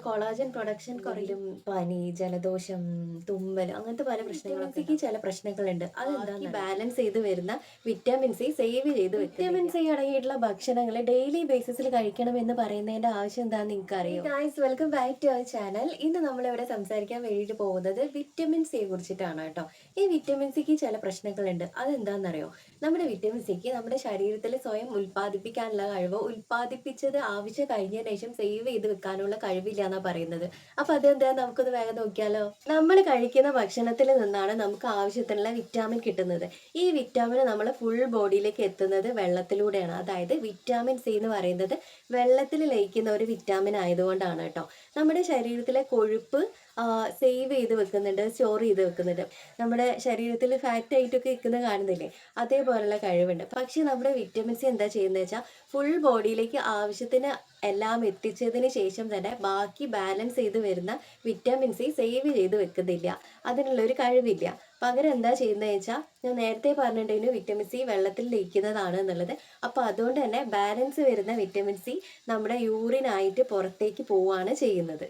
Collagen production കുറയും. പനി, ജലദോഷം, തുമ്മൽ അങ്ങനത്തെ പല പ്രശ്നങ്ങളൊക്കെ ചില പ്രശ്നങ്ങളുണ്ട്. അതെന്താ ബാലൻസ് ചെയ്ത് വരുന്ന വിറ്റാമിൻ സി സേവ് ചെയ്ത് വിറ്റാമിൻ സി അടങ്ങിയിട്ടുള്ള ഭക്ഷണങ്ങൾ ഡെയിലി ബേസിസിൽ കഴിക്കണം എന്ന് പറയുന്നതിന്റെ ആവശ്യം എന്താണെന്ന് നിങ്ങൾക്ക് അറിയാം. Guys, welcome back to our channel. ഇന്ന് നമ്മളിവിടെ സംസാരിക്കാൻ വേണ്ടിയിട്ട് പോകുന്നത് വിറ്റമിൻ സിയെ കുറിച്ചിട്ടാണ് കേട്ടോ. ഈ വിറ്റമിൻ സിക്ക് ചില പ്രശ്നങ്ങളുണ്ട്. അതെന്താണെന്നറിയോ? നമ്മുടെ വിറ്റമിൻ സിക്ക് നമ്മുടെ ശരീരത്തിൽ സ്വയം ഉൽപ്പാദിപ്പിക്കാനുള്ള കഴിവ്, ഉൽപ്പാദിപ്പിച്ചത് ആവശ്യം കഴിഞ്ഞതിന് ശേഷം സേവ് ചെയ്ത് വെക്കാനുള്ള കഴിവില്ല എന്നാ പറയുന്നത്. അപ്പൊ അതെന്താ, നമുക്കൊന്ന് വേഗം നോക്കിയാലോ. നമ്മൾ കഴിക്കുന്ന ഭക്ഷണത്തിൽ നിന്നാണ് നമുക്ക് ആവശ്യത്തിനുള്ള വിറ്റാമിൻ കിട്ടുന്നത്. ഈ വിറ്റാമിൻ നമ്മൾ ഫുൾ ബോഡിയിലേക്ക് എത്തുന്നത് വെള്ളത്തിലൂടെയാണ്. അതായത് വിറ്റാമിൻ സി എന്ന് പറയുന്നത് വെള്ളത്തിൽ ലയിക്കുന്ന ഒരു വിറ്റാമിൻ ആയതുകൊണ്ടാണ് കേട്ടോ. നമ്മുടെ ശരീരത്തിലെ കൊഴുപ്പ് സേവ് ചെയ്ത് വെക്കുന്നുണ്ട്, സ്റ്റോർ ചെയ്ത് വെക്കുന്നുണ്ട്. നമ്മുടെ ശരീരത്തിൽ ഫാറ്റ് ആയിട്ടൊക്കെ നിൽക്കുന്നത് കാണുന്നില്ലേ, അതേപോലുള്ള കഴിവുണ്ട്. പക്ഷെ നമ്മുടെ വിറ്റമിൻ സി എന്താ ചെയ്യുന്നത് വെച്ചാൽ ഫുൾ ബോഡിയിലേക്ക് ആവശ്യത്തിന് എല്ലാം എത്തിച്ചതിന് ശേഷം തന്നെ ബാക്കി ബാലൻസ് ചെയ്ത് വരുന്ന വിറ്റാമിൻ സി സേവ് ചെയ്ത് വെക്കുന്നില്ല. അതിനുള്ളൊരു കഴിവില്ല. പകരം എന്താ ചെയ്യുന്നത് വെച്ചാൽ, ഞാൻ നേരത്തെ പറഞ്ഞിട്ടുണ്ടെങ്കിൽ വിറ്റമിൻ സി വെള്ളത്തിൽ ലയിക്കുന്നതാണ് എന്നുള്ളത്. അപ്പോൾ അതുകൊണ്ട് തന്നെ ബാലൻസ് വരുന്ന വിറ്റമിൻ സി നമ്മുടെ യൂറിനായിട്ട് പുറത്തേക്ക് പോവുകയാണ് ചെയ്യുന്നത്.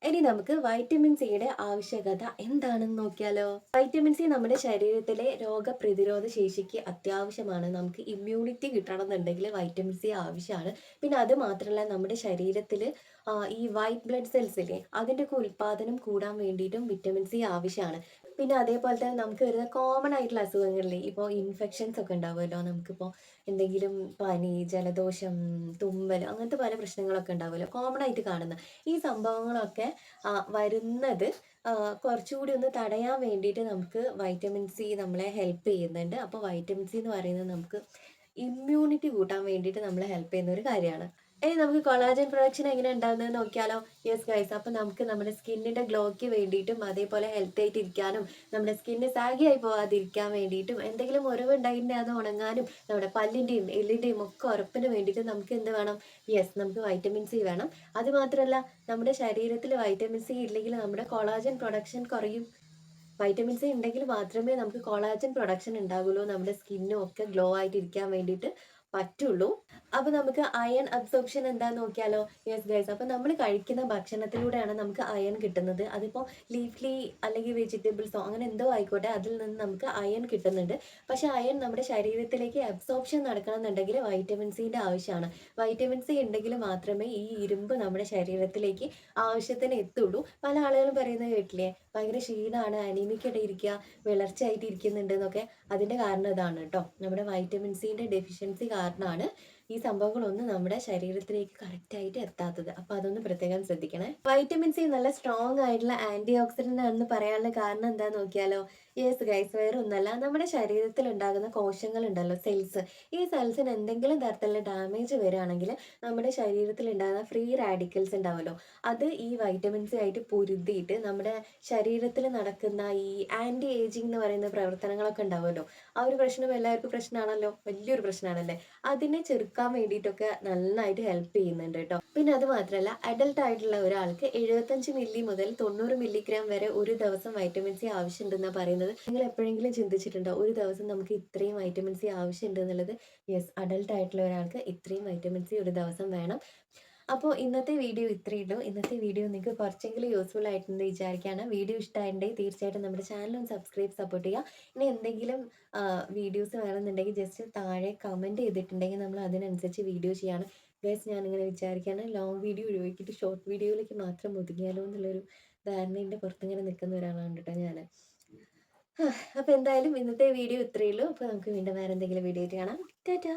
ഇനി നമുക്ക് വൈറ്റമിൻ സിയുടെ ആവശ്യകത എന്താണെന്ന് നോക്കിയാലോ. വൈറ്റമിൻ സി നമ്മുടെ ശരീരത്തിലെ രോഗപ്രതിരോധ ശേഷിക്ക് അത്യാവശ്യമാണ്. നമുക്ക് ഇമ്മ്യൂണിറ്റി കിട്ടണമെന്നുണ്ടെങ്കിൽ വൈറ്റമിൻ സി ആവശ്യമാണ്. പിന്നെ അത് മാത്രമല്ല, നമ്മുടെ ശരീരത്തിൽ ഈ വൈറ്റ് ബ്ലഡ് സെൽസ് ഇല്ലേ, അതിൻ്റെയൊക്കെ ഉൽപ്പാദനം കൂടാൻ വേണ്ടിയിട്ടും വിറ്റമിൻ സി ആവശ്യമാണ്. പിന്നെ അതേപോലെ തന്നെ നമുക്ക് വരുന്ന കോമൺ ആയിട്ടുള്ള അസുഖങ്ങളിലെ ഇപ്പോൾ ഇൻഫെക്ഷൻസ് ഒക്കെ ഉണ്ടാവുമല്ലോ. നമുക്കിപ്പോൾ എന്തെങ്കിലും പനി, ജലദോഷം, തുമ്മൽ അങ്ങനത്തെ പല പ്രശ്നങ്ങളൊക്കെ ഉണ്ടാവുമല്ലോ, കോമൺ ആയിട്ട് കാണുന്ന ഈ സംഭവങ്ങളൊക്കെ വരുന്നത് കുറച്ചുകൂടി ഒന്ന് തടയാൻ വേണ്ടിയിട്ട് നമുക്ക് വൈറ്റമിൻ സി നമ്മളെ ഹെൽപ്പ് ചെയ്യുന്നുണ്ട്. അപ്പോൾ വൈറ്റമിൻ സി എന്ന് പറയുന്നത് നമുക്ക് ഇമ്മ്യൂണിറ്റി കൂട്ടാൻ വേണ്ടിയിട്ട് നമ്മളെ ഹെൽപ്പ് ചെയ്യുന്ന ഒരു കാര്യമാണ്. ഇനി നമുക്ക് കൊളാജൻ പ്രൊഡക്ഷൻ എങ്ങനെ ഉണ്ടാകുന്നത് നോക്കിയാലോ. യെസ് ഗൈസ്, അപ്പോൾ നമുക്ക് നമ്മുടെ സ്കിന്നിൻ്റെ ഗ്ലോയ്ക്ക് വേണ്ടിയിട്ടും അതേപോലെ ഹെൽത്തി ആയിട്ട് ഇരിക്കാനും നമ്മുടെ സ്കിന്ന് സാഗി ആയി പോകാതിരിക്കാൻ വേണ്ടിയിട്ടും എന്തെങ്കിലും മുറിവ് ഉണ്ടായിട്ടുണ്ടെങ്കിൽ അത് ഉണങ്ങാനും നമ്മുടെ പല്ലിൻ്റെയും എല്ലിൻ്റെയും ഒക്കെ ഉറപ്പിന് വേണ്ടിയിട്ട് നമുക്ക് എന്ത് വേണം? യെസ്, നമുക്ക് വൈറ്റമിൻ സി വേണം. അത് മാത്രമല്ല, നമ്മുടെ ശരീരത്തിൽ വൈറ്റമിൻ സി ഇല്ലെങ്കിൽ നമ്മുടെ കൊളാജൻ പ്രൊഡക്ഷൻ കുറയും. വൈറ്റമിൻ സി ഉണ്ടെങ്കിൽ മാത്രമേ നമുക്ക് കൊളാജൻ പ്രൊഡക്ഷൻ ഉണ്ടാകുള്ളൂ, നമ്മുടെ സ്കിന്നും ഒക്കെ ഗ്ലോ ആയിട്ട് ഇരിക്കാൻ വേണ്ടിയിട്ട് പറ്റുള്ളൂ. അപ്പോൾ നമുക്ക് അയൺ അബ്സോർപ്ഷൻ എന്താന്ന് നോക്കിയാലോ. യെസ് ഗൈസ്, അപ്പോൾ നമ്മൾ കഴിക്കുന്ന ഭക്ഷണത്തിലൂടെയാണ് നമുക്ക് അയൺ കിട്ടുന്നത്. അതിപ്പോൾ ലീഫ്ലി അല്ലെങ്കിൽ വെജിറ്റബിൾസോ അങ്ങനെ എന്തോ ആയിക്കോട്ടെ, അതിൽ നിന്ന് നമുക്ക് അയൺ കിട്ടുന്നുണ്ട്. പക്ഷേ അയൺ നമ്മുടെ ശരീരത്തിലേക്ക് അബ്സോർപ്ഷൻ നടക്കണം എന്നുണ്ടെങ്കിൽ വൈറ്റമിൻ സിൻ്റെ ആവശ്യമാണ്. വൈറ്റമിൻ സി ഉണ്ടെങ്കിൽ മാത്രമേ ഈ ഇരുമ്പ് നമ്മുടെ ശരീരത്തിലേക്ക് ആവശ്യത്തിന് എത്തുള്ളൂ. പല ആളുകളും പറയുന്നത് കേട്ടില്ലേ, ഭയങ്കര ക്ഷീണമാണ്, അനീമിക്കടെ ഇരിക്കുക, വിളർച്ചയായിട്ട് ഇരിക്കുന്നുണ്ട് എന്നൊക്കെ. അതിൻ്റെ കാരണം ഇതാണ് കേട്ടോ, നമ്മുടെ വൈറ്റമിൻ സിൻ്റെ ഡെഫിഷ്യൻസി കാരണമാണ് ഈ സംഭവങ്ങളൊന്നും നമ്മുടെ ശരീരത്തിലേക്ക് കറക്റ്റായിട്ട് എത്താത്തത്. അപ്പോൾ അതൊന്ന് പ്രത്യേകം ശ്രദ്ധിക്കണേ. വൈറ്റമിൻ സി നല്ല സ്ട്രോങ് ആയിട്ടുള്ള ആൻറ്റി ഓക്സിഡൻ്റ് ആണെന്ന് പറയാനുള്ള കാരണം എന്താണെന്ന് നോക്കിയാലോ. യെസ് ഗൈസ്, വേറെ ഒന്നല്ല, നമ്മുടെ ശരീരത്തിൽ ഉണ്ടാകുന്ന കോശങ്ങളുണ്ടല്ലോ, സെൽസ്. ഈ സെൽസിന് എന്തെങ്കിലും തരത്തിലുള്ള ഡാമേജ് വരികയാണെങ്കിൽ നമ്മുടെ ശരീരത്തിൽ ഉണ്ടാകുന്ന ഫ്രീ റാഡിക്കൽസ് ഉണ്ടാവുമല്ലോ, അത് ഈ വൈറ്റമിൻ സി ആയിട്ട് പൊരുതിയിട്ട് നമ്മുടെ ശരീരത്തിൽ നടക്കുന്ന ഈ ആൻറ്റി ഏജിങ് എന്ന് പറയുന്ന പ്രവർത്തനങ്ങളൊക്കെ ഉണ്ടാവുമല്ലോ, ആ ഒരു പ്രശ്നം എല്ലാവർക്കും പ്രശ്നമാണല്ലോ, വലിയൊരു പ്രശ്നമാണല്ലേ. അതിനെ ചെറുക്കാൻ വേണ്ടിയിട്ടൊക്കെ നന്നായിട്ട് ഹെൽപ്പ് ചെയ്യുന്നുണ്ട് കേട്ടോ. പിന്നെ അത് മാത്രമല്ല, അഡൽട്ട് ആയിട്ടുള്ള ഒരാൾക്ക് 75 മില്ലി മുതൽ 90 മില്ലിഗ്രാം വരെ ഒരു ദിവസം വൈറ്റമിൻ സി ആവശ്യമുണ്ടെന്നാണ് പറയുന്നത്. നിങ്ങൾ എപ്പോഴെങ്കിലും ചിന്തിച്ചിട്ടുണ്ടോ ഒരു ദിവസം നമുക്ക് ഇത്രയും വൈറ്റമിൻ സി ആവശ്യമുണ്ട് എന്നുള്ളത്? യെസ്, അഡൽട്ട് ആയിട്ടുള്ള ഒരാൾക്ക് ഇത്രയും വൈറ്റമിൻ സി ഒരു ദിവസം വേണം. അപ്പോൾ ഇന്നത്തെ വീഡിയോ ഇത്രയേ ഉള്ളൂ. ഇന്നത്തെ വീഡിയോ നിങ്ങൾക്ക് കുറച്ചെങ്കിലും യൂസ്ഫുൾ ആയിട്ടുണ്ടെന്ന് വിചാരിക്കുകയാണ്. വീഡിയോ ഇഷ്ടമായിട്ടുണ്ടെങ്കിൽ തീർച്ചയായിട്ടും നമ്മുടെ ചാനലും സപ്പോർട്ട് ചെയ്യുക. ഇനി എന്തെങ്കിലും വീഡിയോസ് വേണമെന്നുണ്ടെങ്കിൽ ജസ്റ്റ് താഴെ കമൻറ്റ് ചെയ്തിട്ടുണ്ടെങ്കിൽ നമ്മൾ അതിനനുസരിച്ച് വീഡിയോ ചെയ്യാണ്. ഗൈസ്, ഞാനിങ്ങനെ വിചാരിക്കുകയാണ്, ലോങ് വീഡിയോ ഒഴിവാക്കിയിട്ട് ഷോർട്ട് വീഡിയോയിലേക്ക് മാത്രം ഒതുങ്ങിയാലോ എന്നുള്ളൊരു ധാരണയുടെ പുറത്തിങ്ങനെ നിൽക്കുന്ന ഒരാളാണ് കേട്ടോ ഞാൻ. അപ്പോൾ എന്തായാലും ഇന്നത്തെ വീഡിയോ ഇത്രയേ ഉള്ളൂ. അപ്പോൾ നമുക്ക് വീണ്ടും വേറെ എന്തെങ്കിലും വീഡിയോ ആയിട്ട് കാണാം. ടാറ്റാ.